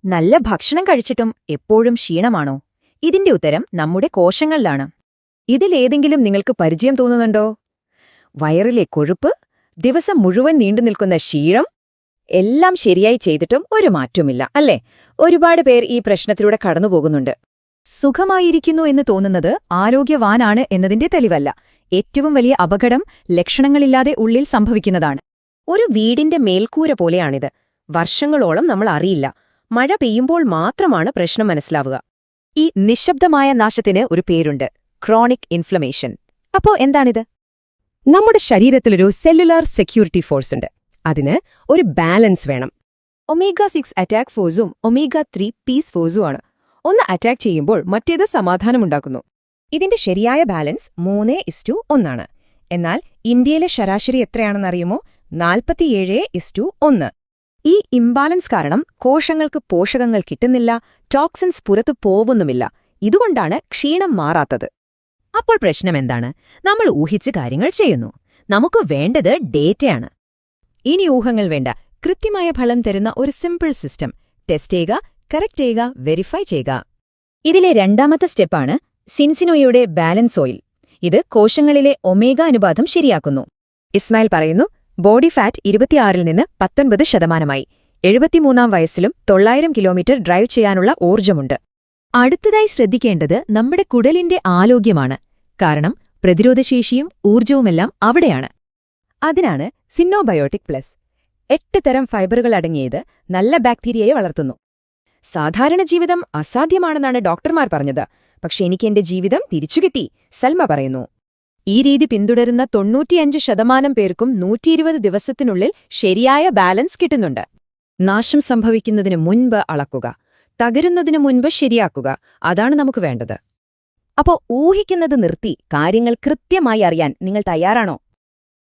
നല്ല ഭക്ഷണം കഴിച്ചിട്ടും എപ്പോഴും ക്ഷീണമാണോ? ഇതിന്റെ ഉത്തരം നമ്മുടെ കോശങ്ങളിലാണ്. ഇതിലേതെങ്കിലും നിങ്ങൾക്ക് പരിചയം തോന്നുന്നുണ്ടോ? വയറിലെ കൊഴുപ്പ്, ദിവസം മുഴുവൻ നീണ്ടുനിൽക്കുന്ന ക്ഷീണം, എല്ലാം ശരിയായി ചെയ്തിട്ടും ഒരു മാറ്റവുമില്ല, അല്ലേ? ഒരുപാട് പേർ ഈ പ്രശ്നത്തിലൂടെ കടന്നുപോകുന്നുണ്ട്. സുഖമായിരിക്കുന്നു എന്ന് തോന്നുന്നത് ആരോഗ്യവാനാണ് എന്നതിന്റെ തെളിവല്ല. ഏറ്റവും വലിയ അപകടം ലക്ഷണങ്ങളില്ലാതെ ഉള്ളിൽ സംഭവിക്കുന്നതാണ്. ഒരു വീടിന്റെ മേൽക്കൂര പോലെയാണിത്. വർഷങ്ങളോളം നമ്മൾ അറിയില്ല. മഴ പെയ്യുമ്പോൾ മാത്രമാണ് പ്രശ്നം മനസ്സിലാവുക. ഈ നിശബ്ദമായ നാശത്തിന് ഒരു പേരുണ്ട്: ക്രോണിക് ഇൻഫ്ലമേഷൻ. അപ്പോ എന്താണിത്? നമ്മുടെ ശരീരത്തിലൊരു സെല്ലുലാർ സെക്യൂരിറ്റി ഫോഴ്സ് ഉണ്ട്. അതിന് ഒരു ബാലൻസ് വേണം. ഒമേഗ-6 അറ്റാക്ക് ഫോഴ്സും ഒമേഗ-3 പീസ് ഫോഴ്സും ആണ്. ഒന്ന് അറ്റാക്ക് ചെയ്യുമ്പോൾ മറ്റേത് സമാധാനമുണ്ടാക്കുന്നു. ഇതിന്റെ ശരിയായ ബാലൻസ് 3:1 ആണ്. എന്നാൽ ഇന്ത്യയിലെ ശരാശരി എത്രയാണെന്നറിയുമോ? 47:1. ഈ ഇംബാലൻസ് കാരണം കോശങ്ങൾക്ക് പോഷകങ്ങൾ കിട്ടുന്നില്ല, ടോക്സിൻസ് പുറത്തു പോവുന്നുമില്ല. ഇതുകൊണ്ടാണ് ക്ഷീണം മാറാത്തത്. അപ്പോൾ പ്രശ്നമെന്താണ്? നമ്മൾ ഊഹിച്ച് കാര്യങ്ങൾ ചെയ്യുന്നു. നമുക്ക് വേണ്ടത് ഡേറ്റയാണ്. ഇനി ഊഹങ്ങൾ വേണ്ട, കൃത്യമായ ഫലം തരുന്ന ഒരു സിമ്പിൾ സിസ്റ്റം. ടെസ്റ്റ് ചെയ്യുക, കറക്റ്റ് ചെയ്യുക, വെരിഫൈ ചെയ്യുക. ഇതിലെ രണ്ടാമത്തെ സ്റ്റെപ്പാണ് സിൻസിനോയുടെ ബാലൻസ് ഓയിൽ. ഇത് കോശങ്ങളിലെ ഒമേഗ അനുപാതം ശരിയാക്കുന്നു. ഇസ്മായിൽ പറയുന്നു, ബോഡി ഫാറ്റ് 26-ൽ നിന്ന് 19%. 73-ാം വയസ്സിലും 900 കിലോമീറ്റർ ഡ്രൈവ് ചെയ്യാനുള്ള ഊർജ്ജമുണ്ട്. അടുത്തതായി ശ്രദ്ധിക്കേണ്ടത് നമ്മുടെ കുടലിന്റെ ആരോഗ്യമാണ്. കാരണം പ്രതിരോധശേഷിയും ഊർജ്ജവുമെല്ലാം അവിടെയാണ്. അതിനാണ് സിന്നോബയോട്ടിക് പ്ലസ്. 8 തരം ഫൈബറുകൾ അടങ്ങിയത് നല്ല ബാക്ടീരിയയെ വളർത്തുന്നു. സാധാരണ ജീവിതം അസാധ്യമാണെന്നാണ് ഡോക്ടർമാർ പറഞ്ഞത്. പക്ഷെ എനിക്ക് എന്റെ ജീവിതം തിരിച്ചുകിട്ടി, സൽമ പറയുന്നു. ഈ രീതി പിന്തുടരുന്ന 95% പേർക്കും 120 ദിവസത്തിനുള്ളിൽ ശരിയായ ബാലൻസ് കിട്ടുന്നുണ്ട്. നാശം സംഭവിക്കുന്നതിന് മുൻപ് അളക്കുക, തകരുന്നതിനു മുൻപ് ശരിയാക്കുക. അതാണ് നമുക്ക് വേണ്ടത്. അപ്പോ ഊഹിക്കുന്നത് നിർത്തി കാര്യങ്ങൾ കൃത്യമായി അറിയാൻ നിങ്ങൾ തയ്യാറാണോ?